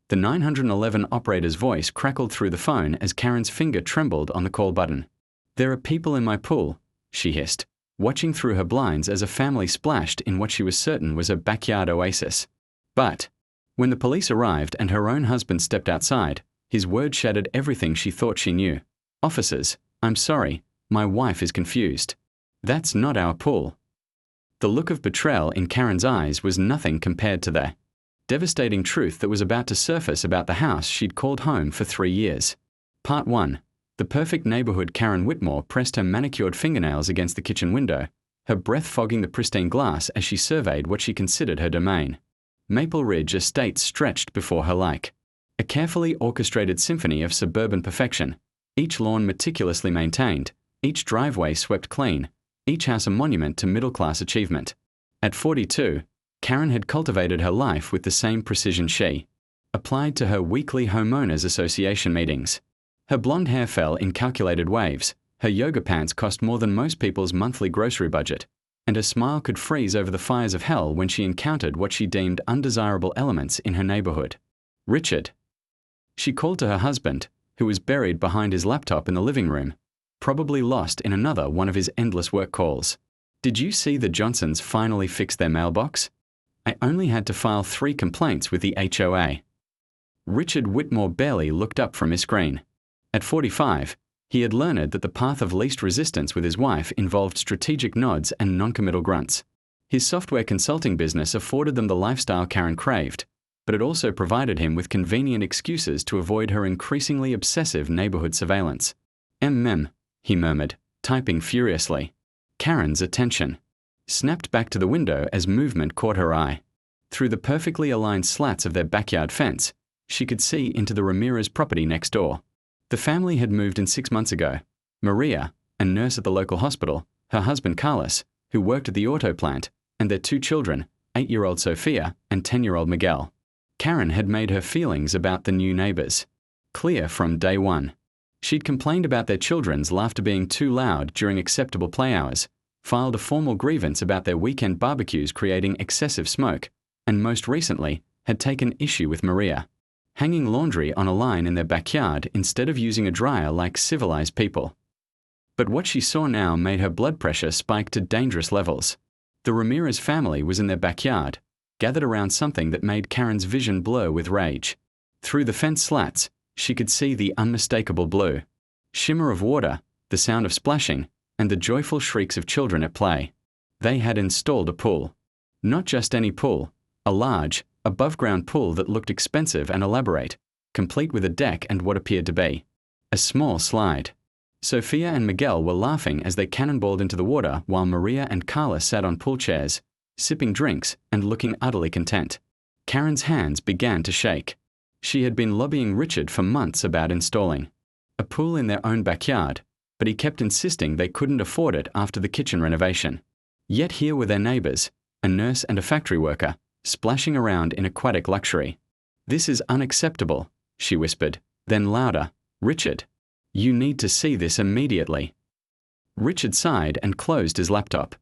The 911 operator's voice crackled through the phone as Karen's finger trembled on the call button. "There are people in my pool," she hissed, watching through her blinds as a family splashed in what she was certain was a backyard oasis. But when the police arrived and her own husband stepped outside, his words shattered everything she thought she knew. "Officers, I'm sorry, my wife is confused. That's not our pool." The look of betrayal in Karen's eyes was nothing compared to the devastating truth that was about to surface about the house she'd called home for 3 years. Part 1. The perfect neighborhood. Karen Whitmore pressed her manicured fingernails against the kitchen window, her breath fogging the pristine glass as she surveyed what she considered her domain. Maple Ridge Estates stretched before her like a carefully orchestrated symphony of suburban perfection, each lawn meticulously maintained, each driveway swept clean, each house a monument to middle-class achievement. At 42, Karen had cultivated her life with the same precision she applied to her weekly homeowners association meetings. Her blonde hair fell in calculated waves, her yoga pants cost more than most people's monthly grocery budget, and her smile could freeze over the fires of hell when she encountered what she deemed undesirable elements in her neighborhood. "Richard." She called to her husband, who was buried behind his laptop in the living room, probably lost in another one of his endless work calls. "Did you see the Johnsons finally fix their mailbox? I only had to file 3 complaints with the HOA." Richard Whitmore barely looked up from his screen. At 45, he had learned that the path of least resistance with his wife involved strategic nods and noncommittal grunts. His software consulting business afforded them the lifestyle Karen craved, but it also provided him with convenient excuses to avoid her increasingly obsessive neighborhood surveillance. He murmured, typing furiously. Karen's attention snapped back to the window as movement caught her eye. Through the perfectly aligned slats of their backyard fence, she could see into the Ramirez property next door. The family had moved in 6 months ago. Maria, a nurse at the local hospital, her husband Carlos, who worked at the auto plant, and their 2 children, 8-year-old Sophia and 10-year-old Miguel. Karen had made her feelings about the new neighbors clear from day one. She'd complained about their children's laughter being too loud during acceptable play hours, filed a formal grievance about their weekend barbecues creating excessive smoke, and most recently had taken issue with Maria hanging laundry on a line in their backyard instead of using a dryer like civilized people. But what she saw now made her blood pressure spike to dangerous levels. The Ramirez family was in their backyard, gathered around something that made Karen's vision blur with rage. Through the fence slats, she could see the unmistakable blue shimmer of water, the sound of splashing, and the joyful shrieks of children at play. They had installed a pool. Not just any pool, a large, above-ground pool that looked expensive and elaborate, complete with a deck and what appeared to be a small slide. Sophia and Miguel were laughing as they cannonballed into the water while Maria and Carla sat on pool chairs, sipping drinks and looking utterly content. Karen's hands began to shake. She had been lobbying Richard for months about installing a pool in their own backyard, but he kept insisting they couldn't afford it after the kitchen renovation. Yet here were their neighbors, a nurse and a factory worker, splashing around in aquatic luxury. "This is unacceptable," she whispered, then louder, "Richard, you need to see this immediately." Richard sighed and closed his laptop.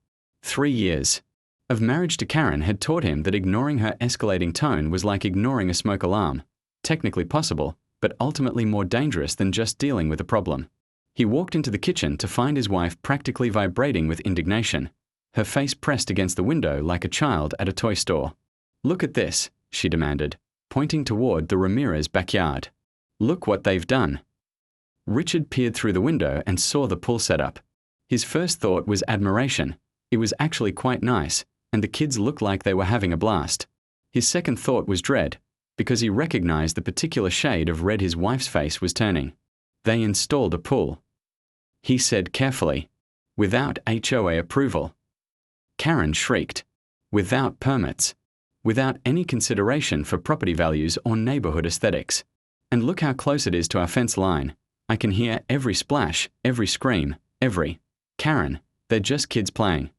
3 years of marriage to Karen had taught him that ignoring her escalating tone was like ignoring a smoke alarm, technically possible, but ultimately more dangerous than just dealing with a problem. He walked into the kitchen to find his wife practically vibrating with indignation, her face pressed against the window like a child at a toy store. "Look at this," she demanded, pointing toward the Ramirez backyard. "Look what they've done." Richard peered through the window and saw the pool setup. His first thought was admiration. It was actually quite nice, and the kids looked like they were having a blast. His second thought was dread, because he recognized the particular shade of red his wife's face was turning. "They installed a pool," he said carefully, "without HOA approval." Karen shrieked. "Without permits. Without any consideration for property values or neighborhood aesthetics. And look how close it is to our fence line. I can hear every splash, every scream, every, Karen, they're just kids playing."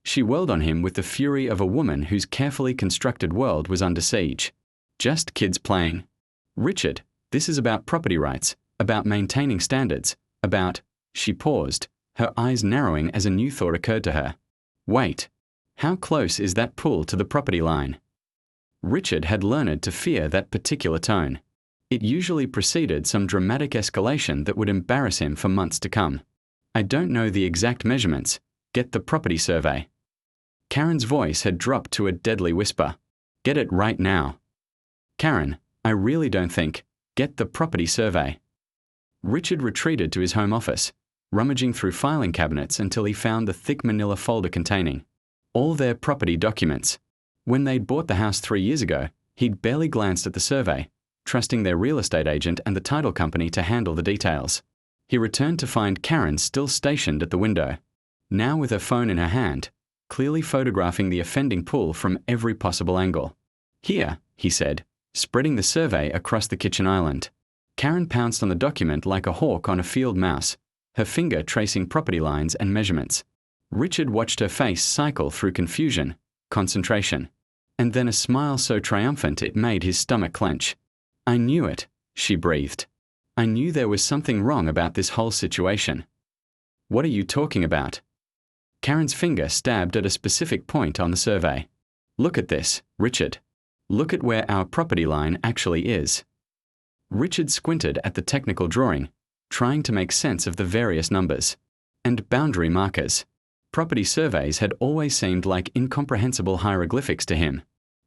She whirled on him with the fury of a woman whose carefully constructed world was under siege. "Just kids playing? Richard, this is about property rights, about maintaining standards, about..." She paused, her eyes narrowing as a new thought occurred to her. "Wait. How close is that pool to the property line?" Richard had learned to fear that particular tone. It usually preceded some dramatic escalation that would embarrass him for months to come. I don't know the exact measurements. Get the property survey. Karen's voice had dropped to a deadly whisper. Get it right now. Karen, I really don't think. Get the property survey. Richard retreated to his home office, rummaging through filing cabinets until he found the thick manila folder containing all their property documents. When they'd bought the house 3 years ago, he'd barely glanced at the survey, trusting their real estate agent and the title company to handle the details. He returned to find Karen still stationed at the window, now with her phone in her hand, clearly photographing the offending pool from every possible angle. Here, he said, spreading the survey across the kitchen island. Karen pounced on the document like a hawk on a field mouse, her finger tracing property lines and measurements. Richard watched her face cycle through confusion, concentration, and then a smile so triumphant it made his stomach clench. I knew it, she breathed. I knew there was something wrong about this whole situation. What are you talking about? Karen's finger stabbed at a specific point on the survey. Look at this, Richard. Look at where our property line actually is. Richard squinted at the technical drawing, trying to make sense of the various numbers and boundary markers. Property surveys had always seemed like incomprehensible hieroglyphics to him.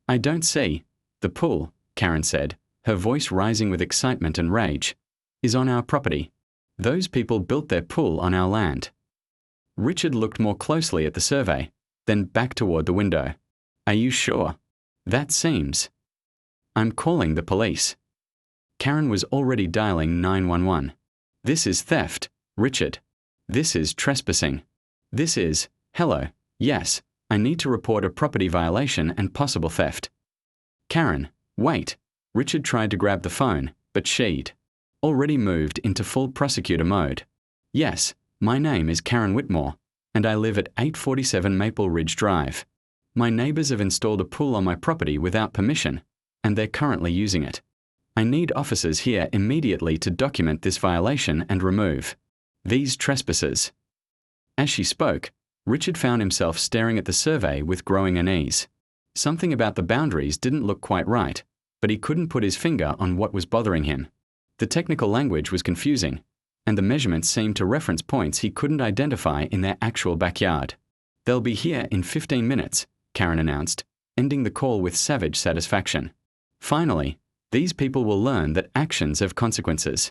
I don't see. The pool, Karen said, her voice rising with excitement and rage, is on our property. Those people built their pool on our land. Richard looked more closely at the survey, then back toward the window. Are you sure? That seems. I'm calling the police. Karen was already dialing 911. This is theft, Richard. This is trespassing. This is, hello, yes, I need to report a property violation and possible theft. Karen, wait. Richard tried to grab the phone, but she'd already moved into full prosecutor mode. Yes, my name is Karen Whitmore, and I live at 847 Maple Ridge Drive. My neighbors have installed a pool on my property without permission, and they're currently using it. I need officers here immediately to document this violation and remove these trespassers. As she spoke, Richard found himself staring at the survey with growing unease. Something about the boundaries didn't look quite right, but he couldn't put his finger on what was bothering him. The technical language was confusing, and the measurements seemed to reference points he couldn't identify in their actual backyard. They'll be here in 15 minutes, Karen announced, ending the call with savage satisfaction. Finally, these people will learn that actions have consequences.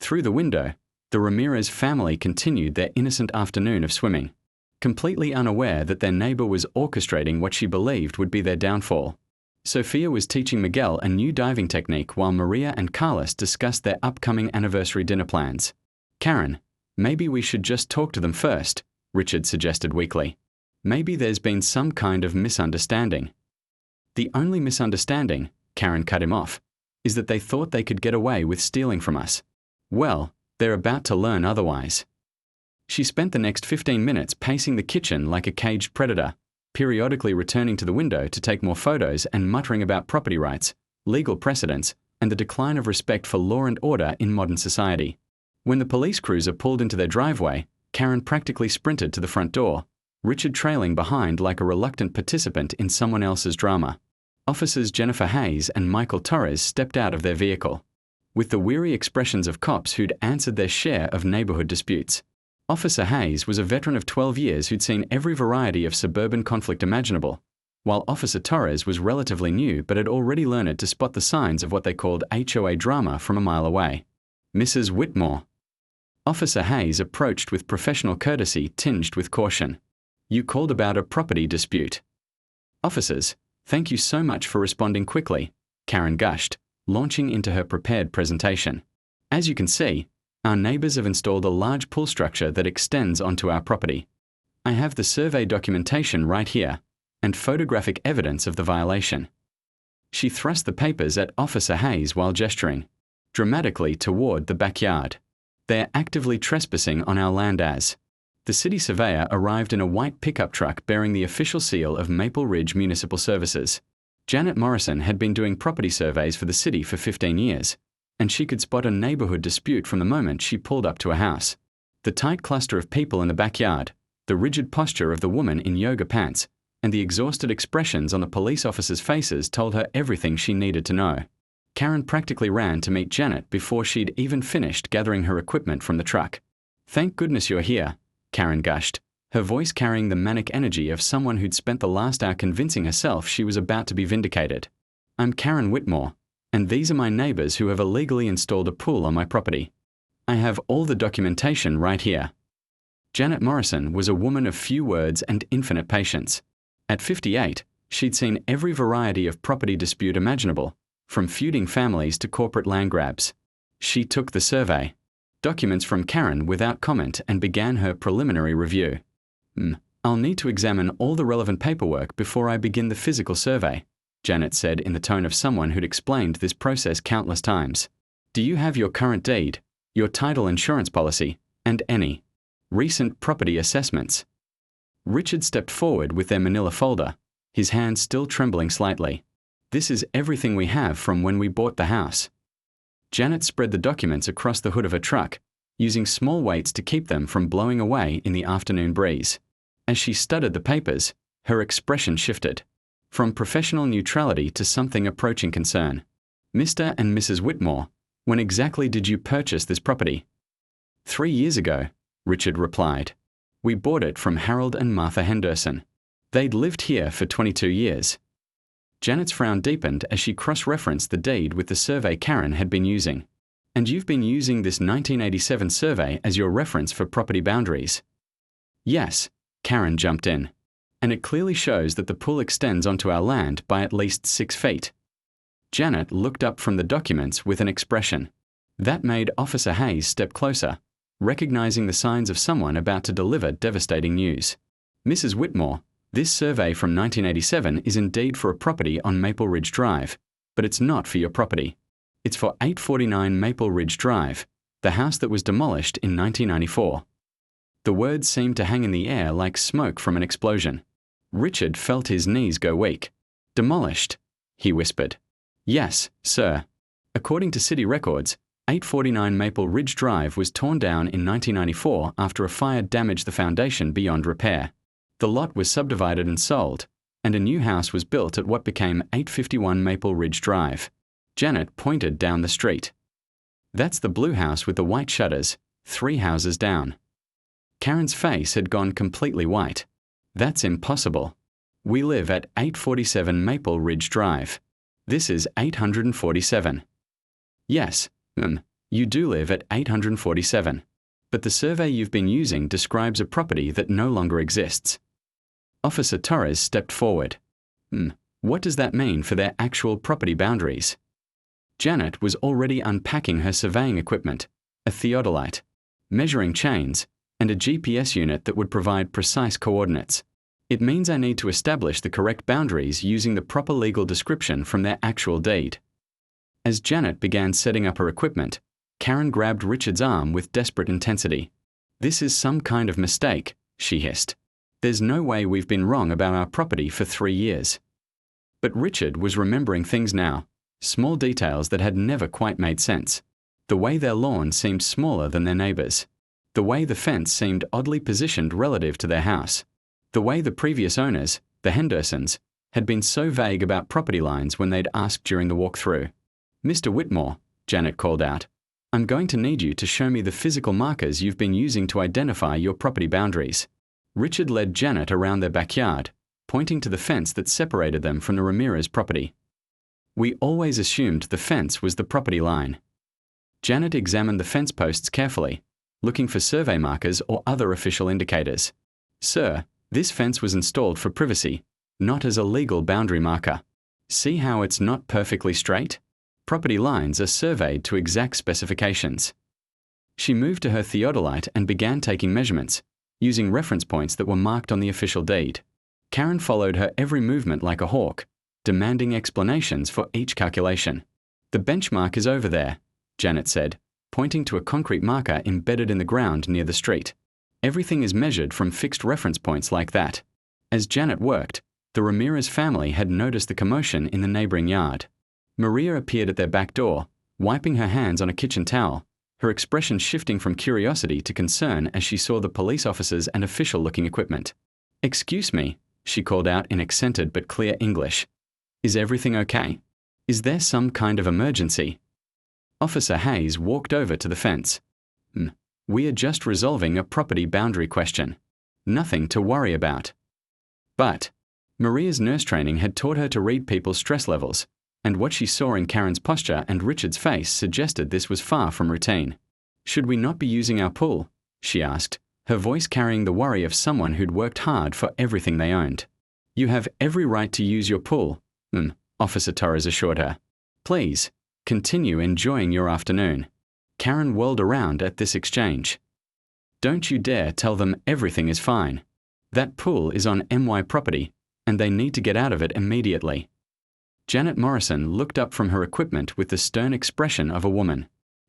Through the window, the Ramirez family continued their innocent afternoon of swimming, completely unaware that their neighbor was orchestrating what she believed would be their downfall. Sophia was teaching Miguel a new diving technique while Maria and Carlos discussed their upcoming anniversary dinner plans. Karen, maybe we should just talk to them first, Richard suggested weakly. Maybe there's been some kind of misunderstanding. The only misunderstanding, Karen cut him off, is that they thought they could get away with stealing from us. Well, they're about to learn otherwise. She spent the next 15 minutes pacing the kitchen like a caged predator, periodically returning to the window to take more photos and muttering about property rights, legal precedents, and the decline of respect for law and order in modern society. When the police cruiser pulled into their driveway, Karen practically sprinted to the front door, Richard trailing behind like a reluctant participant in someone else's drama. Officers Jennifer Hayes and Michael Torres stepped out of their vehicle, with the weary expressions of cops who'd answered their share of neighborhood disputes. Officer Hayes was a veteran of 12 years who'd seen every variety of suburban conflict imaginable, while Officer Torres was relatively new but had already learned to spot the signs of what they called HOA drama from a mile away. Mrs. Whitmore. Officer Hayes approached with professional courtesy tinged with caution. You called about a property dispute. Officers, thank you so much for responding quickly, Karen gushed, launching into her prepared presentation. As you can see, our neighbors have installed a large pool structure that extends onto our property. I have the survey documentation right here, and photographic evidence of the violation. She thrust the papers at Officer Hayes while gesturing dramatically toward the backyard. They are actively trespassing on our land as. The city surveyor arrived in a white pickup truck bearing the official seal of Maple Ridge Municipal Services. Janet Morrison had been doing property surveys for the city for 15 years, and she could spot a neighborhood dispute from the moment she pulled up to a house. The tight cluster of people in the backyard, the rigid posture of the woman in yoga pants, and the exhausted expressions on the police officers' faces told her everything she needed to know. Karen practically ran to meet Janet before she'd even finished gathering her equipment from the truck. "Thank goodness you're here," Karen gushed, her voice carrying the manic energy of someone who'd spent the last hour convincing herself she was about to be vindicated. "I'm Karen Whitmore, and these are my neighbors who have illegally installed a pool on my property. I have all the documentation right here." Janet Morrison was a woman of few words and infinite patience. At 58, she'd seen every variety of property dispute imaginable, from feuding families to corporate land grabs. She took the survey documents from Karen without comment and began her preliminary review. "I'll need to examine all the relevant paperwork before I begin the physical survey," Janet said in the tone of someone who'd explained this process countless times. "Do you have your current deed, your title insurance policy, and any recent property assessments?" Richard stepped forward with their manila folder, his hand still trembling slightly. "This is everything we have from when we bought the house." Janet spread the documents across the hood of her truck, using small weights to keep them from blowing away in the afternoon breeze. As she studied the papers, her expression shifted from professional neutrality to something approaching concern. "Mr. and Mrs. Whitmore, when exactly did you purchase this property?" 3 years ago, Richard replied. "We bought it from Harold and Martha Henderson. They'd lived here for 22 years. Janet's frown deepened as she cross-referenced the deed with the survey Karen had been using. "And you've been using this 1987 survey as your reference for property boundaries?" "Yes," Karen jumped in. "And it clearly shows that the pool extends onto our land by at least 6 feet. Janet looked up from the documents with an expression that made Officer Hayes step closer, recognizing the signs of someone about to deliver devastating news. "Mrs. Whitmore, this survey from 1987 is indeed for a property on Maple Ridge Drive, but it's not for your property. It's for 849 Maple Ridge Drive, the house that was demolished in 1994. The words seemed to hang in the air like smoke from an explosion. Richard felt his knees go weak. "Demolished?" he whispered. "Yes, sir. According to city records, 849 Maple Ridge Drive was torn down in 1994 after a fire damaged the foundation beyond repair. The lot was subdivided and sold, and a new house was built at what became 851 Maple Ridge Drive." Janet pointed down the street. "That's the blue house with the white shutters, 3 houses down." Karen's face had gone completely white. "That's impossible. We live at 847 Maple Ridge Drive. This is 847. "Yes, you do live at 847. But the survey you've been using describes a property that no longer exists." Officer Torres stepped forward. What does that mean for their actual property boundaries?" Janet was already unpacking her surveying equipment, a theodolite, measuring chains, and a GPS unit that would provide precise coordinates. "It means I need to establish the correct boundaries using the proper legal description from their actual deed." As Janet began setting up her equipment, Karen grabbed Richard's arm with desperate intensity. "This is some kind of mistake," she hissed. "There's no way we've been wrong about our property for 3 years." But Richard was remembering things now, small details that had never quite made sense. The way their lawn seemed smaller than their neighbors. The way the fence seemed oddly positioned relative to their house. The way the previous owners, the Hendersons, had been so vague about property lines when they'd asked during the walkthrough. "Mr. Whitmore," Janet called out, "I'm going to need you to show me the physical markers you've been using to identify your property boundaries." Richard led Janet around their backyard, pointing to the fence that separated them from the Ramirez property. "We always assumed the fence was the property line." Janet examined the fence posts carefully, looking for survey markers or other official indicators. "Sir, this fence was installed for privacy, not as a legal boundary marker. See how it's not perfectly straight? Property lines are surveyed to exact specifications." She moved to her theodolite and began taking measurements, using reference points that were marked on the official deed. Karen followed her every movement like a hawk, demanding explanations for each calculation. "The benchmark is over there," Janet said, pointing to a concrete marker embedded in the ground near the street. "Everything is measured from fixed reference points like that." As Janet worked, the Ramirez family had noticed the commotion in the neighboring yard. Maria appeared at their back door, wiping her hands on a kitchen towel, her expression shifting from curiosity to concern as she saw the police officers and official-looking equipment. "Excuse me," she called out in accented but clear English. Is everything okay? Is there some kind of emergency? Officer Hayes walked over to the fence. We are just resolving a property boundary question. Nothing to worry about. But Maria's nurse training had taught her to read people's stress levels, and what she saw in Karen's posture and Richard's face suggested this was far from routine. Should we not be using our pool? She asked, her voice carrying the worry of someone who'd worked hard for everything they owned. You have every right to use your pool, Officer Torres assured her. Please, continue enjoying your afternoon. Karen whirled around at this exchange. Don't you dare tell them everything is fine. That pool is on MY property, and they need to get out of it immediately. Janet Morrison looked up from her equipment with the stern expression of a woman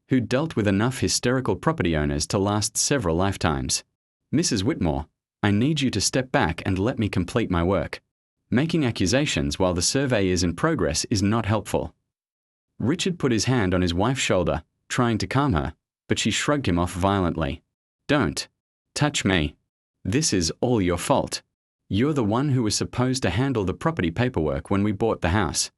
who'd dealt with enough hysterical property owners to last several lifetimes. Mrs. Whitmore, I need you to step back and let me complete my work. Making accusations while the survey is in progress is not helpful. Richard put his hand on his wife's shoulder, trying to calm her, but she shrugged him off violently. Don't touch me. This is all your fault. You're the one who was supposed to handle the property paperwork when we bought the house.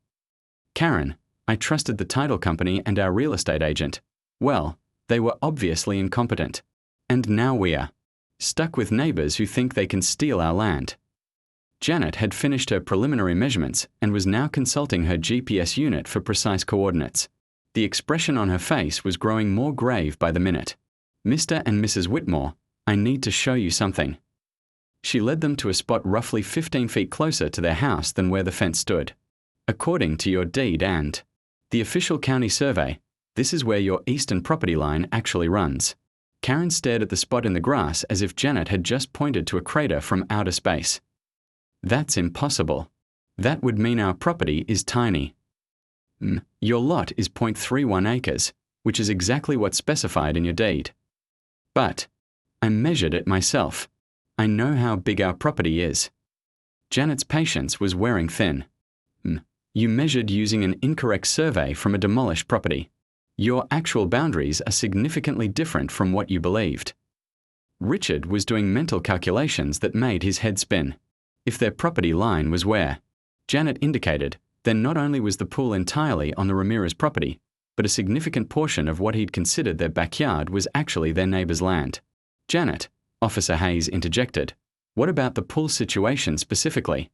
Karen, I trusted the title company and our real estate agent. Well, they were obviously incompetent. And now we are stuck with neighbors who think they can steal our land. Janet had finished her preliminary measurements and was now consulting her GPS unit for precise coordinates. The expression on her face was growing more grave by the minute. Mr. and Mrs. Whitmore, I need to show you something. She led them to a spot roughly 15 feet closer to their house than where the fence stood. According to your deed and the official county survey, this is where your eastern property line actually runs. Karen stared at the spot in the grass as if Janet had just pointed to a crater from outer space. That's impossible. That would mean our property is tiny. Your lot is 0.31 acres, which is exactly what's specified in your deed. But I measured it myself. I know how big our property is. Janet's patience was wearing thin. You measured using an incorrect survey from a demolished property. Your actual boundaries are significantly different from what you believed. Richard was doing mental calculations that made his head spin. If their property line was where Janet indicated, then not only was the pool entirely on the Ramirez property, but a significant portion of what he'd considered their backyard was actually their neighbor's land. Janet, Officer Hayes interjected, what about the pool situation specifically?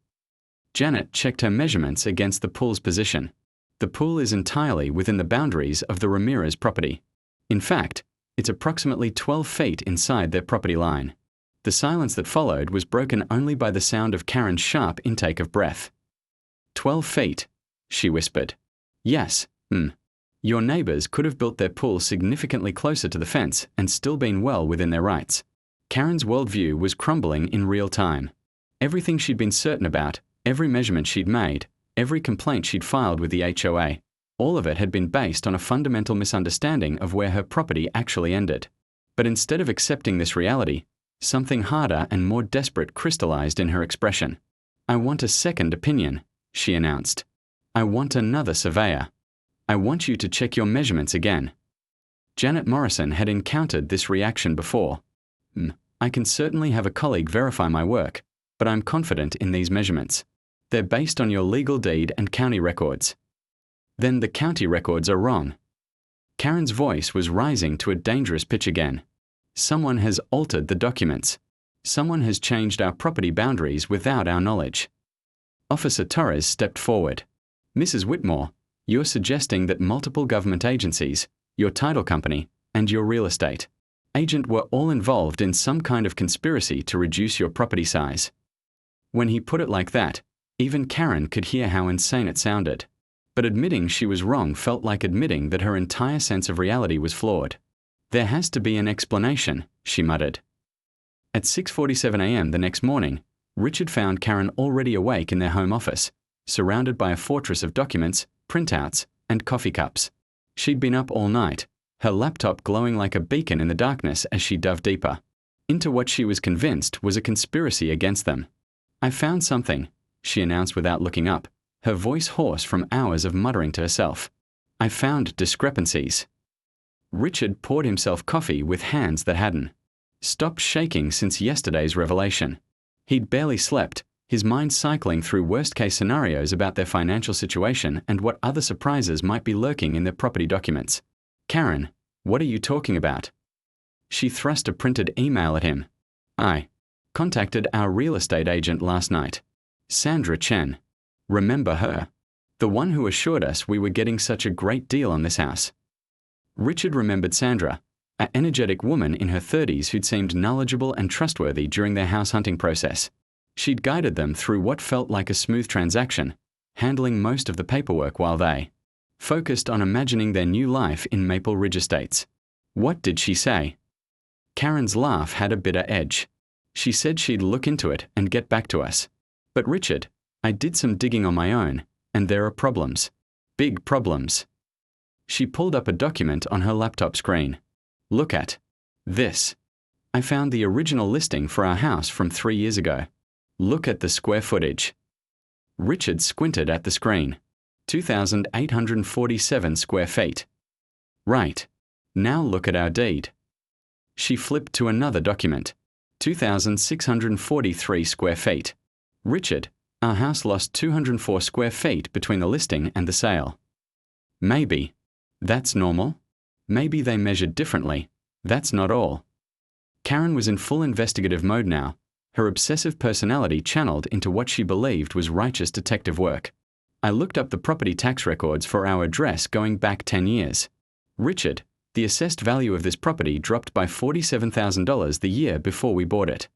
Janet checked her measurements against the pool's position. The pool is entirely within the boundaries of the Ramirez property. In fact, it's approximately 12 feet inside their property line. The silence that followed was broken only by the sound of Karen's sharp intake of breath. 12 feet, she whispered. Yes, Your neighbors could have built their pool significantly closer to the fence and still been well within their rights. Karen's worldview was crumbling in real time. Everything she'd been certain about, every measurement she'd made, every complaint she'd filed with the HOA, all of it had been based on a fundamental misunderstanding of where her property actually ended. But instead of accepting this reality, something harder and more desperate crystallized in her expression. I want a second opinion, she announced. I want another surveyor. I want you to check your measurements again. Janet Morrison had encountered this reaction before. I can certainly have a colleague verify my work, but I'm confident in these measurements. They're based on your legal deed and county records. Then the county records are wrong. Karen's voice was rising to a dangerous pitch again. Someone has altered the documents. Someone has changed our property boundaries without our knowledge. Officer Torres stepped forward. Mrs. Whitmore, you're suggesting that multiple government agencies, your title company, and your real estate agent were all involved in some kind of conspiracy to reduce your property size. When he put it like that, even Karen could hear how insane it sounded. But admitting she was wrong felt like admitting that her entire sense of reality was flawed. There has to be an explanation, she muttered. At 6:47 a.m. the next morning, Richard found Karen already awake in their home office, surrounded by a fortress of documents, printouts, and coffee cups. She'd been up all night, her laptop glowing like a beacon in the darkness as she dove deeper into what she was convinced was a conspiracy against them. I found something, she announced without looking up, her voice hoarse from hours of muttering to herself. I found discrepancies. Richard poured himself coffee with hands that hadn't stopped shaking since yesterday's revelation. He'd barely slept, his mind cycling through worst-case scenarios about their financial situation and what other surprises might be lurking in their property documents. Karen, what are you talking about? She thrust a printed email at him. I contacted our real estate agent last night. Sandra Chen. Remember her? The one who assured us we were getting such a great deal on this house. Richard remembered Sandra, an energetic woman in her 30s who'd seemed knowledgeable and trustworthy during their house hunting process. She'd guided them through what felt like a smooth transaction, handling most of the paperwork while they focused on imagining their new life in Maple Ridge Estates. What did she say? Karen's laugh had a bitter edge. She said she'd look into it and get back to us. But Richard, I did some digging on my own, and there are problems. Big problems. She pulled up a document on her laptop screen. Look at this. I found the original listing for our house from 3 years ago. Look at the square footage. Richard squinted at the screen. 2,847 square feet. Right. Now look at our deed. She flipped to another document. 2,643 square feet. Richard, our house lost 204 square feet between the listing and the sale. Maybe. That's normal. Maybe they measured differently. That's not all. Karen was in full investigative mode now, her obsessive personality channeled into what she believed was righteous detective work. I looked up the property tax records for our address going back 10 years. Richard, the assessed value of this property dropped by $47,000 the year before we bought it.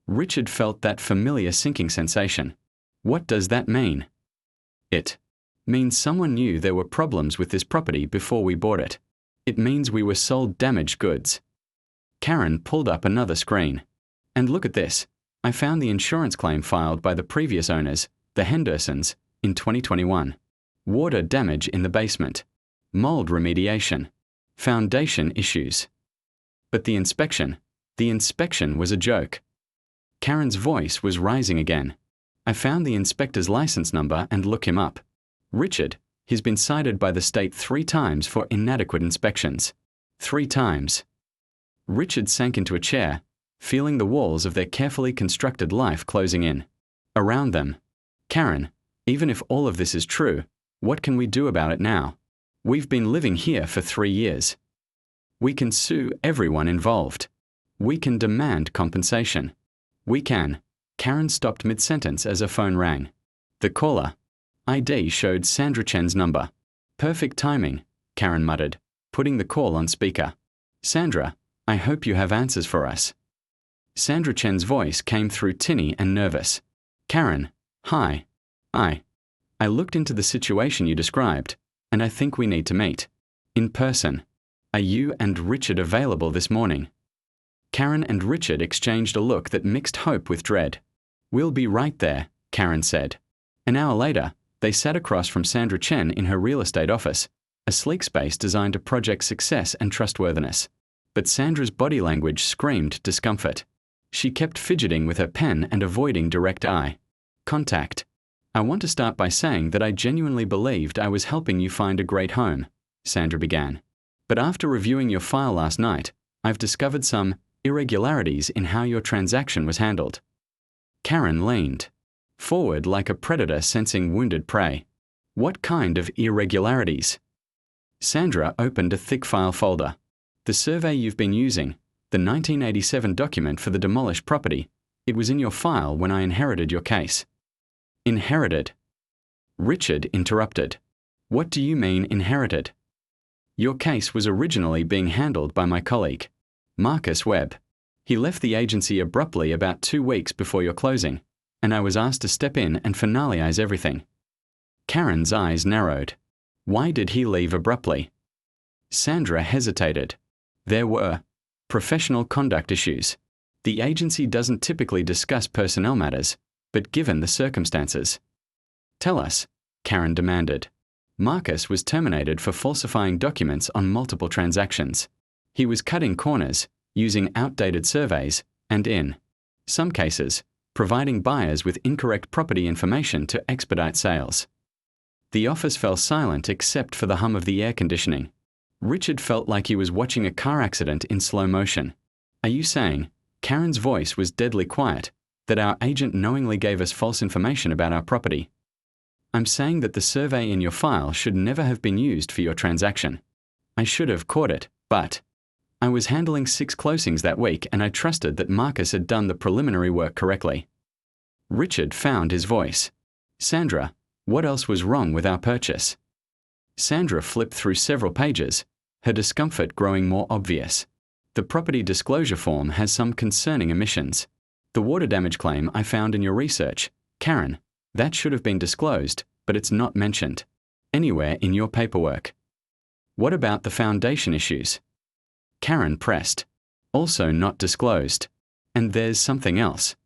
Richard felt that familiar sinking sensation. What does that mean? It means someone knew there were problems with this property before we bought it. It means we were sold damaged goods. Karen pulled up another screen. And look at this. I found the insurance claim filed by the previous owners, the Hendersons, in 2021. Water damage in the basement. Mold remediation. Foundation issues. But the inspection was a joke. Karen's voice was rising again. I found the inspector's license number and look him up. Richard, he's been cited by the state 3 times for inadequate inspections. 3 times. Richard sank into a chair, feeling the walls of their carefully constructed life closing in. Around them. Karen, even if all of this is true, what can we do about it now? We've been living here for 3 years. We can sue everyone involved. We can demand compensation. We can. Karen stopped mid-sentence as her phone rang. The caller. ID showed Sandra Chen's number. Perfect timing, Karen muttered, putting the call on speaker. Sandra, I hope you have answers for us. Sandra Chen's voice came through tinny and nervous. Karen, hi. I looked into the situation you described, and I think we need to meet. In person. Are you and Richard available this morning? Karen and Richard exchanged a look that mixed hope with dread. We'll be right there, Karen said. An hour later, they sat across from Sandra Chen in her real estate office, a sleek space designed to project success and trustworthiness. But Sandra's body language screamed discomfort. She kept fidgeting with her pen and avoiding direct eye contact. I want to start by saying that I genuinely believed I was helping you find a great home, Sandra began. But after reviewing your file last night, I've discovered some irregularities in how your transaction was handled. Karen leaned forward like a predator sensing wounded prey. What kind of irregularities? Sandra opened a thick file folder. The survey you've been using, the 1987 document for the demolished property, it was in your file when I inherited your case. Inherited? Richard interrupted. What do you mean inherited? Your case was originally being handled by my colleague, Marcus Webb. He left the agency abruptly about 2 weeks before your closing, and I was asked to step in and finalize everything. Karen's eyes narrowed. Why did he leave abruptly? Sandra hesitated. There were professional conduct issues. The agency doesn't typically discuss personnel matters, but given the circumstances. Tell us, Karen demanded. Marcus was terminated for falsifying documents on multiple transactions. He was cutting corners, using outdated surveys, and in some cases, providing buyers with incorrect property information to expedite sales. The office fell silent except for the hum of the air conditioning. Richard felt like he was watching a car accident in slow motion. Are you saying, Karen's voice was deadly quiet, that our agent knowingly gave us false information about our property. I'm saying that the survey in your file should never have been used for your transaction. I should have caught it, but I was handling 6 closings that week and I trusted that Marcus had done the preliminary work correctly. Richard found his voice. Sandra, what else was wrong with our purchase? Sandra flipped through several pages, her discomfort growing more obvious. The property disclosure form has some concerning omissions. The water damage claim I found in your research, Karen, that should have been disclosed, but it's not mentioned anywhere in your paperwork. What about the foundation issues? Karen pressed. Also not disclosed. And there's something else.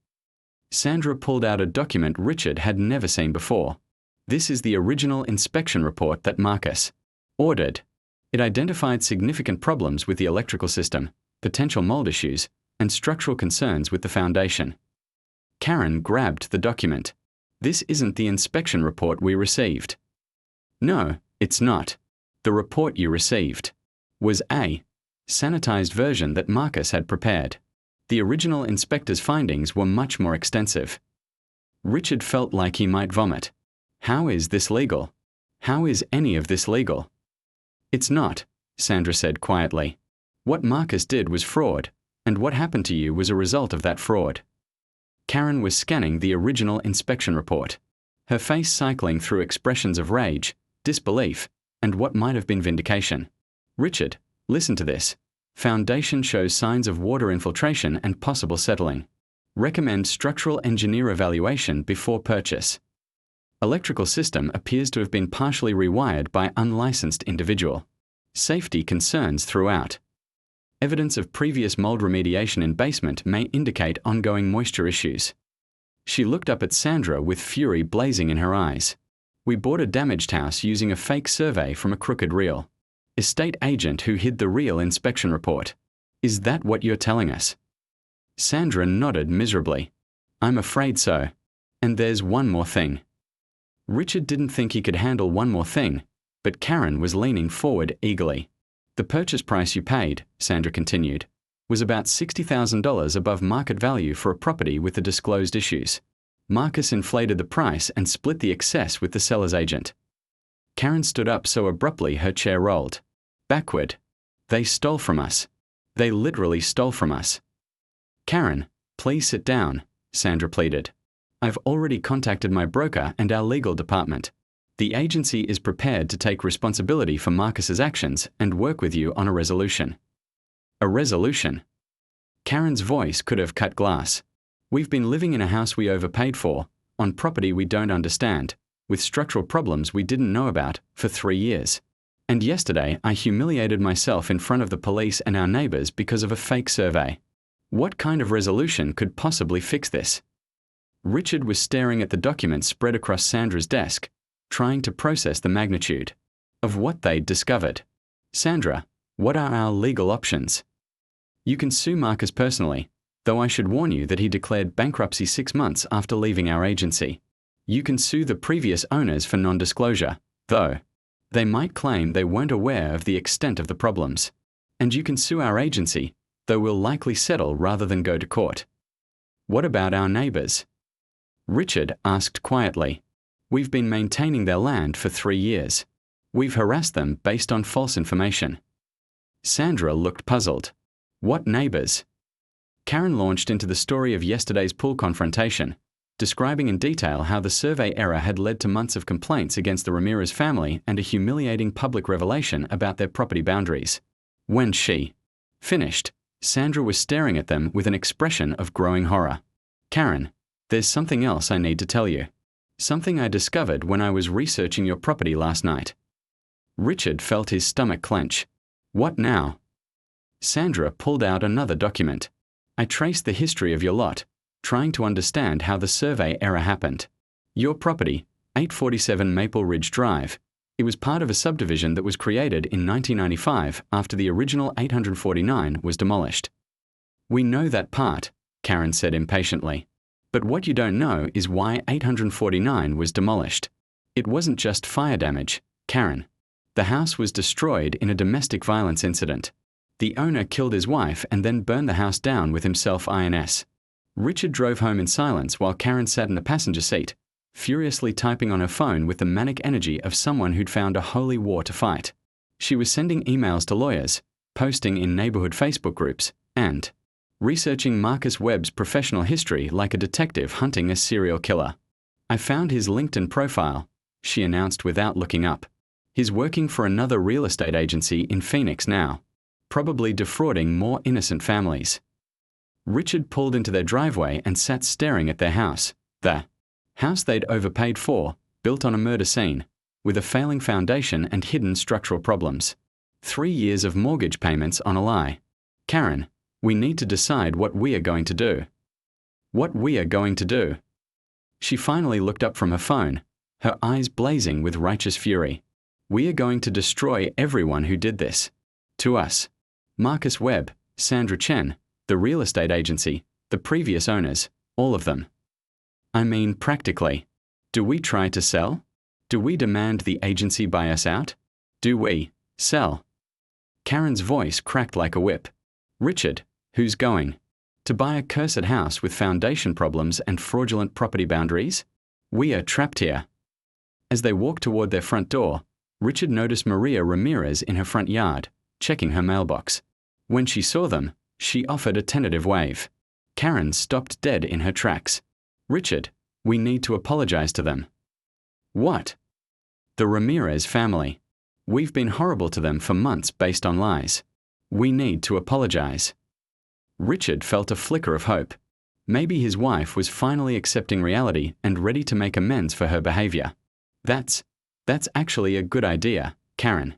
Sandra pulled out a document Richard had never seen before. This is the original inspection report that Marcus ordered. It identified significant problems with the electrical system, potential mold issues, and structural concerns with the foundation. Karen grabbed the document. This isn't the inspection report we received. No, it's not. The report you received was a sanitized version that Marcus had prepared. The original inspector's findings were much more extensive. Richard felt like he might vomit. How is this legal? How is any of this legal? It's not, Sandra said quietly. What Marcus did was fraud, and what happened to you was a result of that fraud. Karen was scanning the original inspection report, her face cycling through expressions of rage, disbelief, and what might have been vindication. Richard, listen to this. Foundation shows signs of water infiltration and possible settling. Recommend structural engineer evaluation before purchase. Electrical system appears to have been partially rewired by unlicensed individual. Safety concerns throughout. Evidence of previous mold remediation in basement may indicate ongoing moisture issues. She looked up at Sandra with fury blazing in her eyes. We bought a damaged house using a fake survey from a crooked reel estate agent who hid the real inspection report. Is that what you're telling us? Sandra nodded miserably. I'm afraid so. And there's one more thing. Richard didn't think he could handle one more thing, but Karen was leaning forward eagerly. The purchase price you paid, Sandra continued, was about $60,000 above market value for a property with the disclosed issues. Marcus inflated the price and split the excess with the seller's agent. Karen stood up so abruptly her chair rolled. Backward. They stole from us. They literally stole from us. Karen, please sit down, Sandra pleaded. I've already contacted my broker and our legal department. The agency is prepared to take responsibility for Marcus's actions and work with you on a resolution. A resolution? Karen's voice could have cut glass. We've been living in a house we overpaid for, on property we don't understand, with structural problems we didn't know about, for 3 years. And yesterday I humiliated myself in front of the police and our neighbors because of a fake survey. What kind of resolution could possibly fix this? Richard was staring at the document spread across Sandra's desk, trying to process the magnitude of what they'd discovered. Sandra, what are our legal options? You can sue Marcus personally, though I should warn you that he declared bankruptcy 6 months after leaving our agency. You can sue the previous owners for non-disclosure, though they might claim they weren't aware of the extent of the problems. And you can sue our agency, though we'll likely settle rather than go to court. What about our neighbors? Richard asked quietly. We've been maintaining their land for 3 years. We've harassed them based on false information. Sandra looked puzzled. What neighbors? Karen launched into the story of yesterday's pool confrontation, describing in detail how the survey error had led to months of complaints against the Ramirez family and a humiliating public revelation about their property boundaries. When she finished, Sandra was staring at them with an expression of growing horror. Karen, there's something else I need to tell you. Something I discovered when I was researching your property last night. Richard felt his stomach clench. What now? Sandra pulled out another document. I traced the history of your lot, trying to understand how the survey error happened. Your property, 847 Maple Ridge Drive, it was part of a subdivision that was created in 1995 after the original 849 was demolished. We know that part, Karen said impatiently. But what you don't know is why 849 was demolished. It wasn't just fire damage, Karen. The house was destroyed in a domestic violence incident. The owner killed his wife and then burned the house down with himself INS. Richard drove home in silence while Karen sat in the passenger seat, furiously typing on her phone with the manic energy of someone who'd found a holy war to fight. She was sending emails to lawyers, posting in neighborhood Facebook groups, and researching Marcus Webb's professional history like a detective hunting a serial killer. "I found his LinkedIn profile," she announced without looking up. "He's working for another real estate agency in Phoenix now, probably defrauding more innocent families." Richard pulled into their driveway and sat staring at their house, the house they'd overpaid for, built on a murder scene, with a failing foundation and hidden structural problems. 3 years of mortgage payments on a lie. "Karen, we need to decide what we are going to do." What we are going to do. She finally looked up from her phone, her eyes blazing with righteous fury. "We are going to destroy everyone who did this. To us. Marcus Webb, Sandra Chen, the real estate agency, the previous owners, all of them. I mean practically. Do we try to sell? Do we demand the agency buy us out? Do we sell?" Karen's voice cracked like a whip. "Richard, who's going? To buy a cursed house with foundation problems and fraudulent property boundaries? We are trapped here." As they walked toward their front door, Richard noticed Maria Ramirez in her front yard, checking her mailbox. When she saw them, she offered a tentative wave. Karen stopped dead in her tracks. "Richard, we need to apologize to them." "What?" "The Ramirez family. We've been horrible to them for months based on lies. We need to apologize." Richard felt a flicker of hope. Maybe his wife was finally accepting reality and ready to make amends for her behavior. That's actually a good idea, Karen."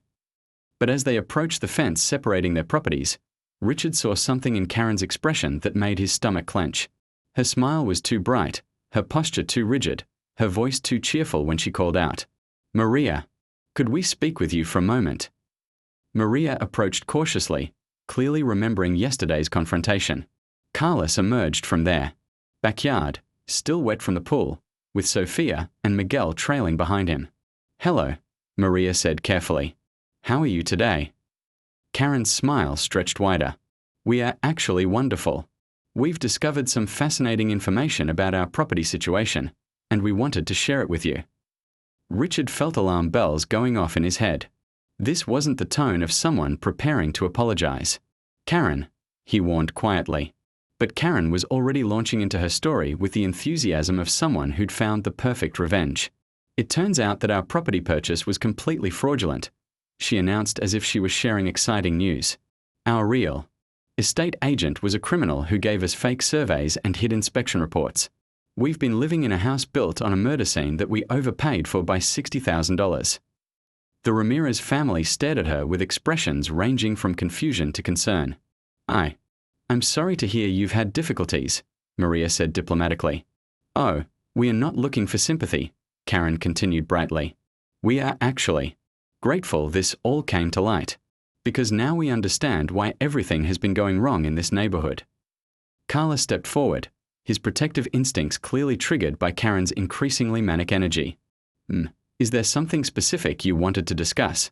But as they approached the fence separating their properties, Richard saw something in Karen's expression that made his stomach clench. Her smile was too bright, her posture too rigid, her voice too cheerful when she called out, "Maria, could we speak with you for a moment?" Maria approached cautiously, clearly remembering yesterday's confrontation. Carlos emerged from their backyard, still wet from the pool, with Sophia and Miguel trailing behind him. "Hello," Maria said carefully. "How are you today?" Karen's smile stretched wider. "We are actually wonderful. We've discovered some fascinating information about our property situation, and we wanted to share it with you." Richard felt alarm bells going off in his head. This wasn't the tone of someone preparing to apologize. "Karen," he warned quietly. But Karen was already launching into her story with the enthusiasm of someone who'd found the perfect revenge. "It turns out that our property purchase was completely fraudulent," she announced as if she was sharing exciting news. "Our real estate agent was a criminal who gave us fake surveys and hid inspection reports. We've been living in a house built on a murder scene that we overpaid for by $60,000. The Ramirez family stared at her with expressions ranging from confusion to concern. I'm sorry to hear you've had difficulties," Maria said diplomatically. "Oh, we are not looking for sympathy," Karen continued brightly. "We are actually grateful this all came to light, because now we understand why everything has been going wrong in this neighborhood." Carla stepped forward, his protective instincts clearly triggered by Karen's increasingly manic energy. Is there something specific you wanted to discuss?"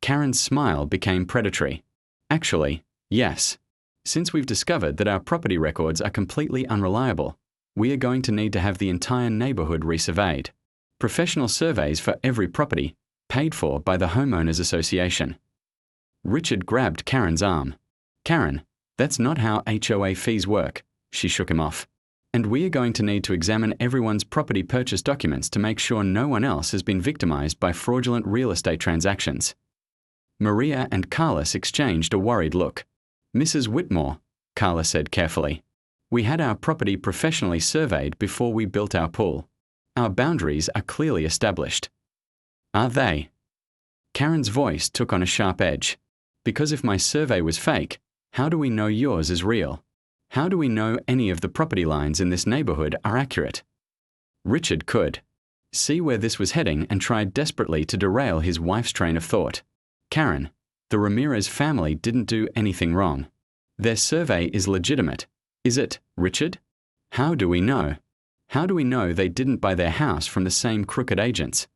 Karen's smile became predatory. "Actually, yes. Since we've discovered that our property records are completely unreliable, we are going to need to have the entire neighborhood resurveyed. Professional surveys for every property, paid for by the Homeowners Association." Richard grabbed Karen's arm. "Karen, that's not how HOA fees work," she shook him off. "And we are going to need to examine everyone's property purchase documents to make sure no one else has been victimized by fraudulent real estate transactions." Maria and Carlos exchanged a worried look. "Mrs. Whitmore," Carla said carefully, "we had our property professionally surveyed before we built our pool. Our boundaries are clearly established." "Are they?" Karen's voice took on a sharp edge. "Because if my survey was fake, how do we know yours is real? How do we know any of the property lines in this neighborhood are accurate?" Richard could see where this was heading and tried desperately to derail his wife's train of thought. "Karen, the Ramirez family didn't do anything wrong. Their survey is legitimate. Is it, Richard? How do we know? How do we know they didn't buy their house from the same crooked agents?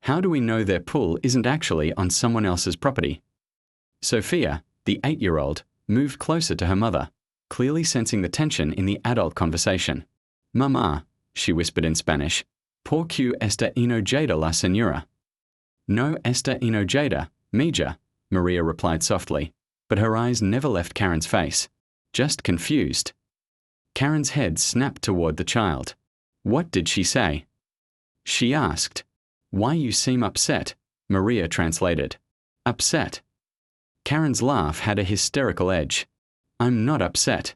How do we know their pool isn't actually on someone else's property?" Sophia, the 8-year-old, moved closer to her mother, clearly sensing the tension in the adult conversation. Mamá, she whispered in Spanish. ¿Por qué está enojada la señora? No está enojada, mija, Maria replied softly, but her eyes never left Karen's face. Just confused. Karen's head snapped toward the child. What did she say? She asked. Why you seem upset, Maria translated. Upset. Karen's laugh had a hysterical edge. I'm not upset.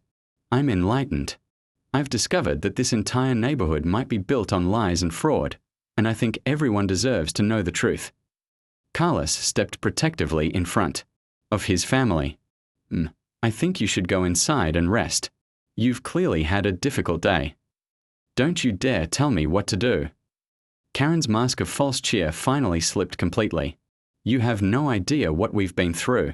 I'm enlightened. I've discovered that this entire neighborhood might be built on lies and fraud, and I think everyone deserves to know the truth. Carlos stepped protectively in front. Of his family. I think you should go inside and rest. You've clearly had a difficult day. Don't you dare tell me what to do. Karen's mask of false cheer finally slipped completely. You have no idea what we've been through.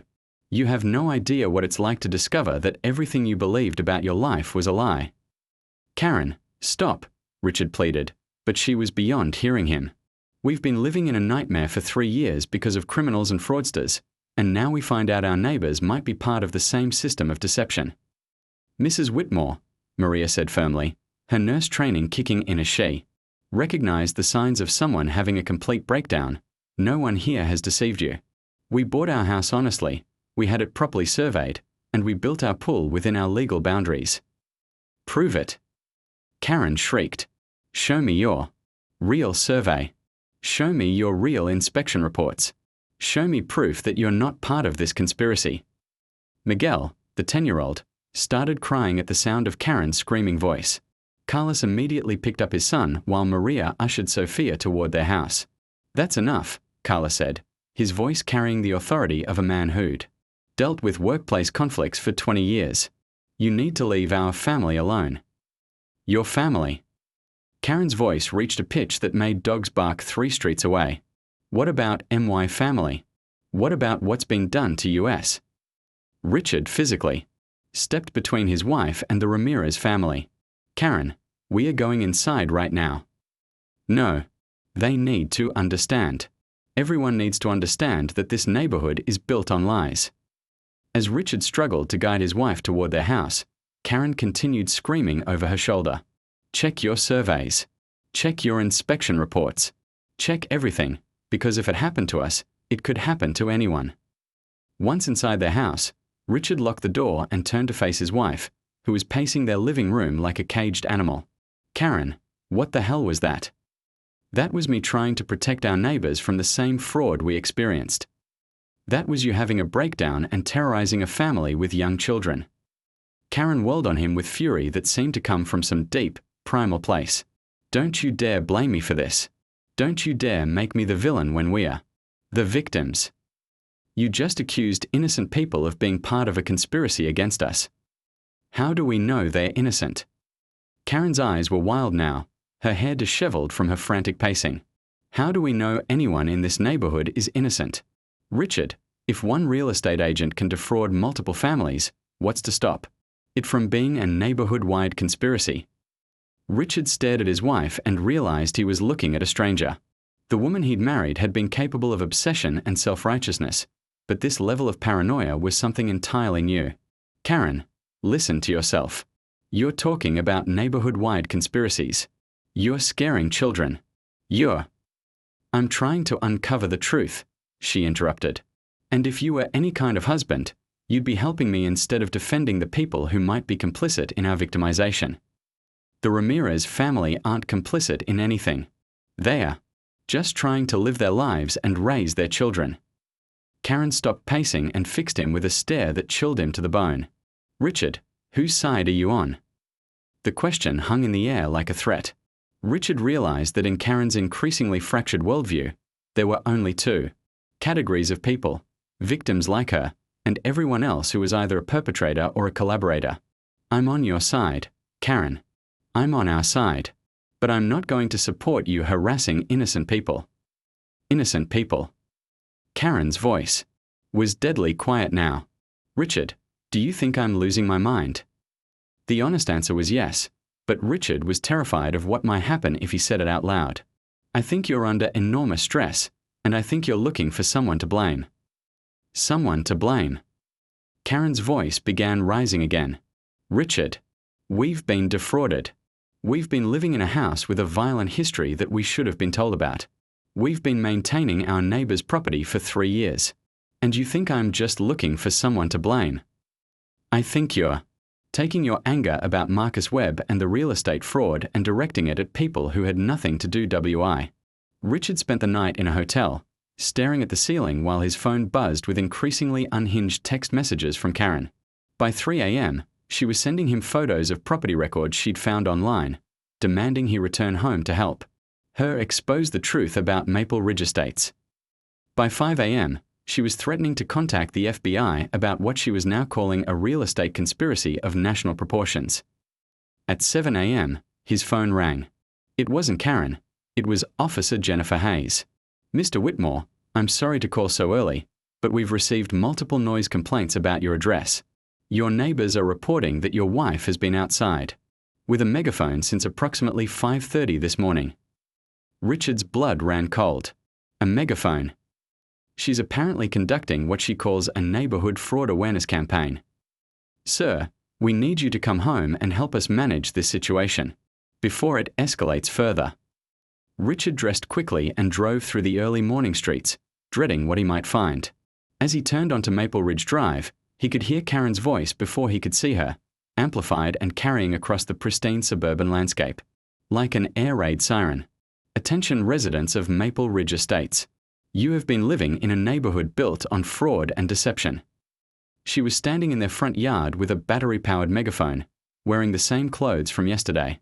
You have no idea what it's like to discover that everything you believed about your life was a lie. Karen, stop, Richard pleaded, but she was beyond hearing him. We've been living in a nightmare for 3 years because of criminals and fraudsters, and now we find out our neighbors might be part of the same system of deception. Mrs. Whitmore, Maria said firmly, her nurse training kicking in as she recognized the signs of someone having a complete breakdown. No one here has deceived you. We bought our house honestly, we had it properly surveyed, and we built our pool within our legal boundaries. Prove it. Karen shrieked. Show me your real survey. Show me your real inspection reports. Show me proof that you're not part of this conspiracy. Miguel, the 10-year-old, started crying at the sound of Karen's screaming voice. Carlos immediately picked up his son while Maria ushered Sophia toward their house. That's enough, Carlos said, his voice carrying the authority of a man who'd dealt with workplace conflicts for 20 years. You need to leave our family alone. Your family. Karen's voice reached a pitch that made dogs bark 3 streets away. What about my family? What about what's been done to us? Richard physically stepped between his wife and the Ramirez family. Karen, we are going inside right now. No. They need to understand. Everyone needs to understand that this neighborhood is built on lies. As Richard struggled to guide his wife toward their house, Karen continued screaming over her shoulder. Check your surveys. Check your inspection reports. Check everything, because if it happened to us, it could happen to anyone. Once inside their house, Richard locked the door and turned to face his wife, who was pacing their living room like a caged animal. Karen, what the hell was that? That was me trying to protect our neighbors from the same fraud we experienced. That was you having a breakdown and terrorizing a family with young children. Karen whirled on him with fury that seemed to come from some deep, primal place. Don't you dare blame me for this. Don't you dare make me the villain when we're the victims. You just accused innocent people of being part of a conspiracy against us. How do we know they're innocent? Karen's eyes were wild now, her hair disheveled from her frantic pacing. How do we know anyone in this neighborhood is innocent? Richard, if one real estate agent can defraud multiple families, what's to stop it from being a neighborhood-wide conspiracy? Richard stared at his wife and realized he was looking at a stranger. The woman he'd married had been capable of obsession and self-righteousness, but this level of paranoia was something entirely new. Karen, listen to yourself. You're talking about neighborhood-wide conspiracies. You're scaring children. I'm trying to uncover the truth, she interrupted. And if you were any kind of husband, you'd be helping me instead of defending the people who might be complicit in our victimization. The Ramirez family aren't complicit in anything. They're just trying to live their lives and raise their children. Karen stopped pacing and fixed him with a stare that chilled him to the bone. Richard, whose side are you on? The question hung in the air like a threat. Richard realized that in Karen's increasingly fractured worldview, there were only 2 categories of people, victims like her, and everyone else who was either a perpetrator or a collaborator. I'm on your side, Karen. I'm on our side. But I'm not going to support you harassing innocent people. Innocent people. Karen's voice was deadly quiet now. Richard, do you think I'm losing my mind? The honest answer was yes, but Richard was terrified of what might happen if he said it out loud. I think you're under enormous stress, and I think you're looking for someone to blame. Someone to blame. Karen's voice began rising again. Richard, we've been defrauded. We've been living in a house with a violent history that we should have been told about. We've been maintaining our neighbor's property for 3 years. And you think I'm just looking for someone to blame? I think you're taking your anger about Marcus Webb and the real estate fraud and directing it at people who had nothing to do WI. Richard spent the night in a hotel, staring at the ceiling while his phone buzzed with increasingly unhinged text messages from Karen. By 3 a.m., she was sending him photos of property records she'd found online, demanding he return home to help her expose the truth about Maple Ridge Estates. By 5 a.m., she was threatening to contact the FBI about what she was now calling a real estate conspiracy of national proportions. At 7 a.m., his phone rang. It wasn't Karen. It was Officer Jennifer Hayes. Mr. Whitmore, I'm sorry to call so early, but we've received multiple noise complaints about your address. Your neighbors are reporting that your wife has been outside with a megaphone since approximately 5:30 this morning. Richard's blood ran cold. A megaphone. She's apparently conducting what she calls a neighborhood fraud awareness campaign. Sir, we need you to come home and help us manage this situation before it escalates further. Richard dressed quickly and drove through the early morning streets, dreading what he might find. As he turned onto Maple Ridge Drive, he could hear Karen's voice before he could see her, amplified and carrying across the pristine suburban landscape. Like an air raid siren. Attention residents of Maple Ridge Estates. You have been living in a neighborhood built on fraud and deception. She was standing in their front yard with a battery-powered megaphone, wearing the same clothes from yesterday.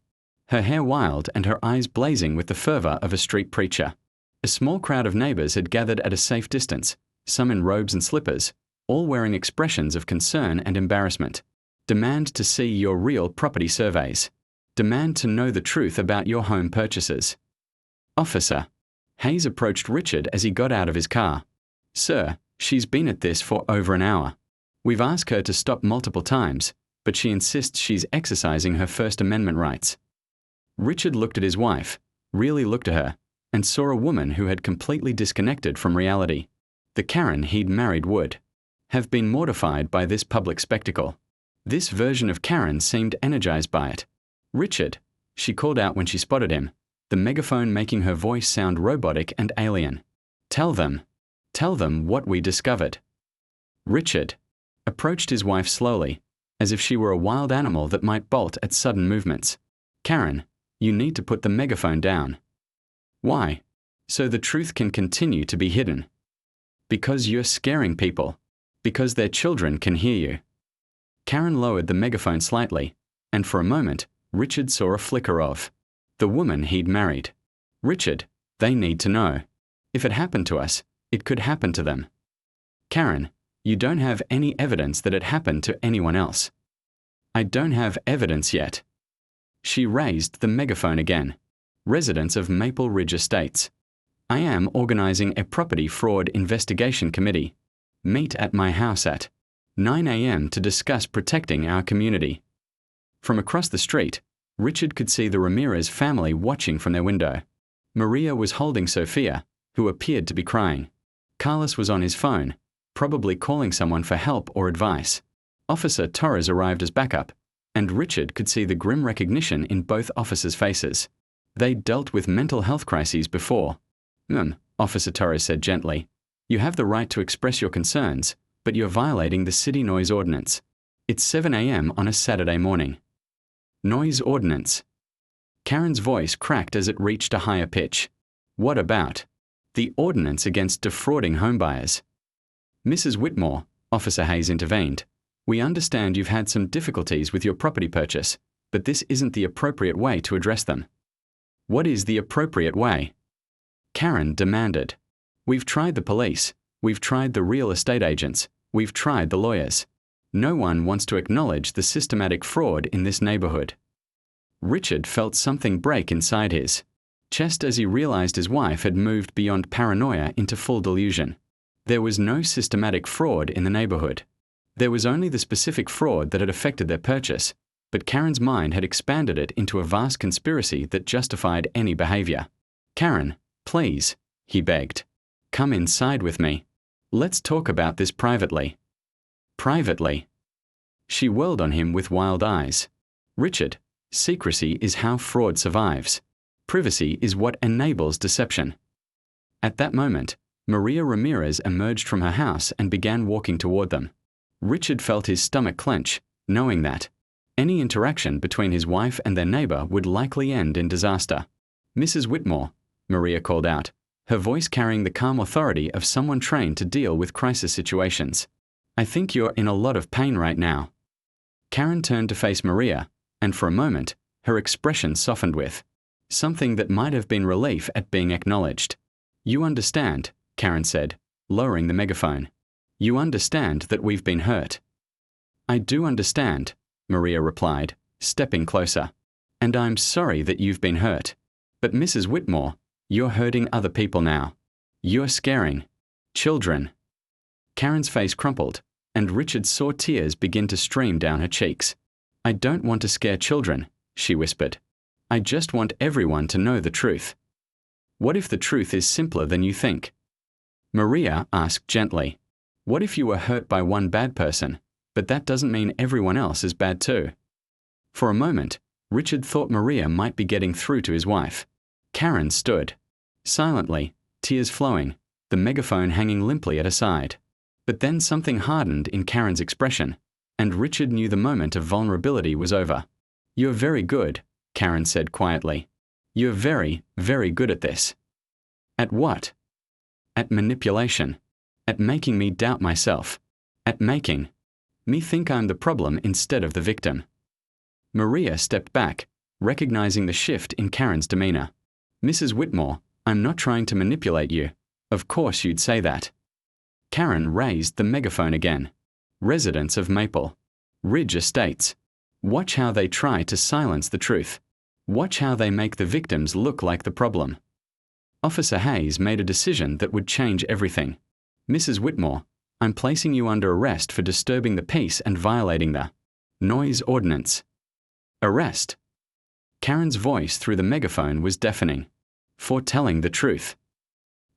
Her hair wild and her eyes blazing with the fervor of a street preacher. A small crowd of neighbors had gathered at a safe distance, some in robes and slippers, all wearing expressions of concern and embarrassment. Demand to see your real property surveys. Demand to know the truth about your home purchases. Officer. Hayes approached Richard as he got out of his car. Sir, she's been at this for over an hour. We've asked her to stop multiple times, but she insists she's exercising her First Amendment rights. Richard looked at his wife, really looked at her, and saw a woman who had completely disconnected from reality. The Karen he'd married would have been mortified by this public spectacle. This version of Karen seemed energized by it. Richard, she called out when she spotted him, the megaphone making her voice sound robotic and alien. Tell them what we discovered. Richard approached his wife slowly, as if she were a wild animal that might bolt at sudden movements. Karen, you need to put the megaphone down. Why? So the truth can continue to be hidden. Because you're scaring people. Because their children can hear you. Karen lowered the megaphone slightly, and for a moment, Richard saw a flicker of the woman he'd married. Richard, they need to know. If it happened to us, it could happen to them. Karen, you don't have any evidence that it happened to anyone else. I don't have evidence yet. She raised the megaphone again. Residents of Maple Ridge Estates. I am organizing a property fraud investigation committee. Meet at my house at 9 a.m. to discuss protecting our community. From across the street, Richard could see the Ramirez family watching from their window. Maria was holding Sophia, who appeared to be crying. Carlos was on his phone, probably calling someone for help or advice. Officer Torres arrived as backup, and Richard could see the grim recognition in both officers' faces. They'd dealt with mental health crises before. Officer Torres said gently. You have the right to express your concerns, but you're violating the city noise ordinance. It's 7 a.m. on a Saturday morning. Noise ordinance. Karen's voice cracked as it reached a higher pitch. What about the ordinance against defrauding homebuyers? Mrs. Whitmore, Officer Hayes intervened. We understand you've had some difficulties with your property purchase, but this isn't the appropriate way to address them. What is the appropriate way? Karen demanded. We've tried the police. We've tried the real estate agents. We've tried the lawyers. No one wants to acknowledge the systematic fraud in this neighborhood. Richard felt something break inside his chest as he realized his wife had moved beyond paranoia into full delusion. There was no systematic fraud in the neighborhood. There was only the specific fraud that had affected their purchase, but Karen's mind had expanded it into a vast conspiracy that justified any behavior. Karen, please, he begged. Come inside with me. Let's talk about this privately. Privately. She whirled on him with wild eyes. Richard, secrecy is how fraud survives. Privacy is what enables deception. At that moment, Maria Ramirez emerged from her house and began walking toward them. Richard felt his stomach clench, knowing that any interaction between his wife and their neighbor would likely end in disaster. "Mrs. Whitmore," Maria called out, her voice carrying the calm authority of someone trained to deal with crisis situations. "I think you're in a lot of pain right now." Karen turned to face Maria, and for a moment, her expression softened with something that might have been relief at being acknowledged. "You understand," Karen said, lowering the megaphone. "You understand that we've been hurt." "I do understand," Maria replied, stepping closer. "And I'm sorry that you've been hurt. But Mrs. Whitmore, you're hurting other people now. You're scaring children." Karen's face crumpled, and Richard saw tears begin to stream down her cheeks. "I don't want to scare children," she whispered. "I just want everyone to know the truth." "What if the truth is simpler than you think?" Maria asked gently. "What if you were hurt by one bad person, but that doesn't mean everyone else is bad too?" For a moment, Richard thought Maria might be getting through to his wife. Karen stood, silently, tears flowing, the megaphone hanging limply at her side. But then something hardened in Karen's expression, and Richard knew the moment of vulnerability was over. "You're very good," Karen said quietly. "You're very, very good at this." "At what?" "At manipulation. At making me doubt myself. At making me think I'm the problem instead of the victim." Maria stepped back, recognizing the shift in Karen's demeanor. "Mrs. Whitmore, I'm not trying to manipulate you. Of course you'd say that." Karen raised the megaphone again. "Residents of Maple Ridge Estates. Watch how they try to silence the truth. Watch how they make the victims look like the problem." Officer Hayes made a decision that would change everything. "Mrs. Whitmore, I'm placing you under arrest for disturbing the peace and violating the noise ordinance." "Arrest?" Karen's voice through the megaphone was deafening. "For telling the truth."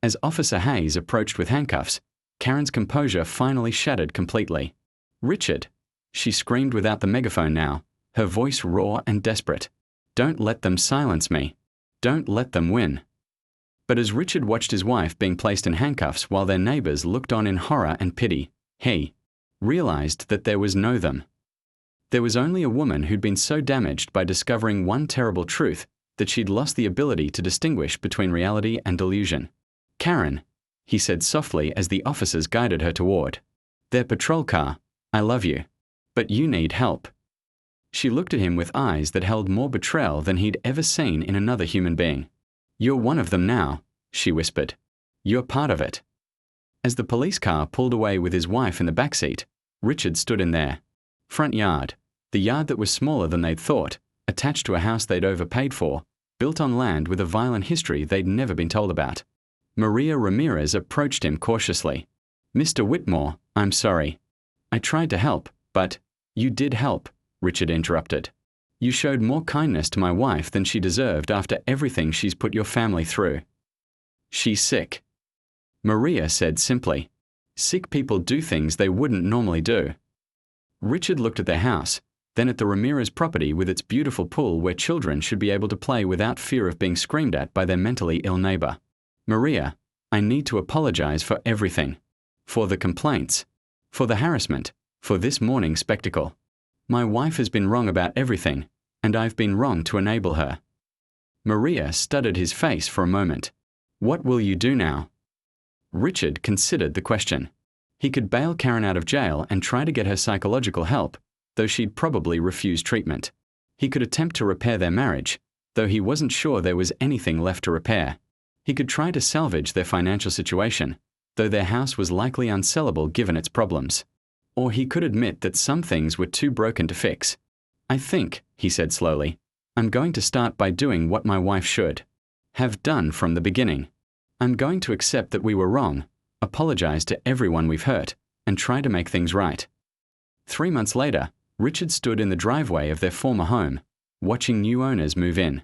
As Officer Hayes approached with handcuffs, Karen's composure finally shattered completely. "Richard!" She screamed without the megaphone now, her voice raw and desperate. "Don't let them silence me. Don't let them win." But as Richard watched his wife being placed in handcuffs while their neighbors looked on in horror and pity, he realized that there was no them. There was only a woman who'd been so damaged by discovering one terrible truth that she'd lost the ability to distinguish between reality and delusion. "Karen," he said softly as the officers guided her toward their patrol car, "I love you. But you need help." She looked at him with eyes that held more betrayal than he'd ever seen in another human being. "You're one of them now," she whispered. "You're part of it." As the police car pulled away with his wife in the backseat, Richard stood in their front yard, the yard that was smaller than they'd thought, attached to a house they'd overpaid for, built on land with a violent history they'd never been told about. Maria Ramirez approached him cautiously. "Mr. Whitmore, I'm sorry. I tried to help, but—" "You did help," Richard interrupted. "You showed more kindness to my wife than she deserved after everything she's put your family through." "She's sick," Maria said simply. "Sick people do things they wouldn't normally do." Richard looked at their house, then at the Ramirez property with its beautiful pool where children should be able to play without fear of being screamed at by their mentally ill neighbor. "Maria, I need to apologize for everything. For the complaints. For the harassment. For this morning's spectacle. My wife has been wrong about everything, and I've been wrong to enable her." Maria studied his face for a moment. "What will you do now?" Richard considered the question. He could bail Karen out of jail and try to get her psychological help, though she'd probably refuse treatment. He could attempt to repair their marriage, though he wasn't sure there was anything left to repair. He could try to salvage their financial situation, though their house was likely unsellable given its problems. Or he could admit that some things were too broken to fix. "I think," he said slowly, "I'm going to start by doing what my wife should have done from the beginning. I'm going to accept that we were wrong, apologize to everyone we've hurt, and try to make things right." 3 months later, Richard stood in the driveway of their former home, watching new owners move in.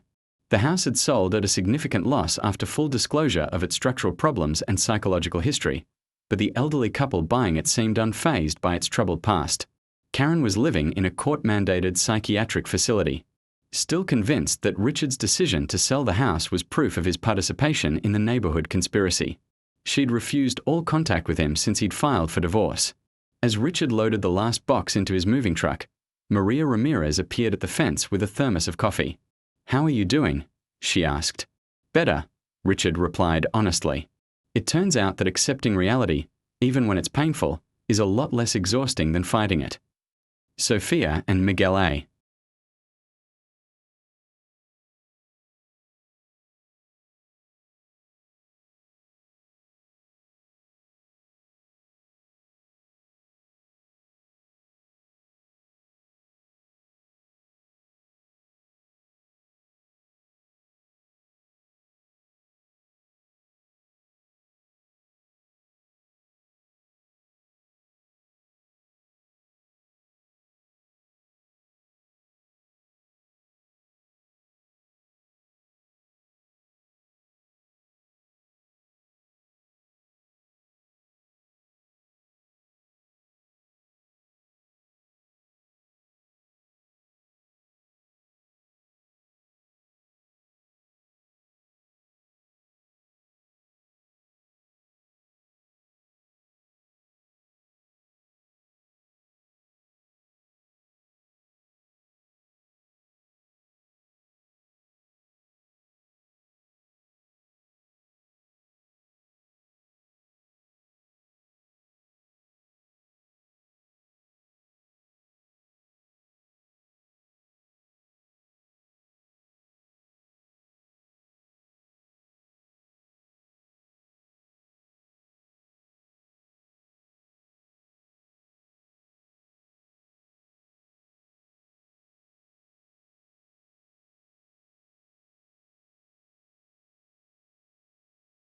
The house had sold at a significant loss after full disclosure of its structural problems and psychological history, but the elderly couple buying it seemed unfazed by its troubled past. Karen was living in a court-mandated psychiatric facility, still convinced that Richard's decision to sell the house was proof of his participation in the neighborhood conspiracy. She'd refused all contact with him since he'd filed for divorce. As Richard loaded the last box into his moving truck, Maria Ramirez appeared at the fence with a thermos of coffee. "How are you doing?" she asked. "Better," Richard replied honestly. It turns out that accepting reality, even when it's painful, is a lot less exhausting than fighting it. Sophia and Miguel A.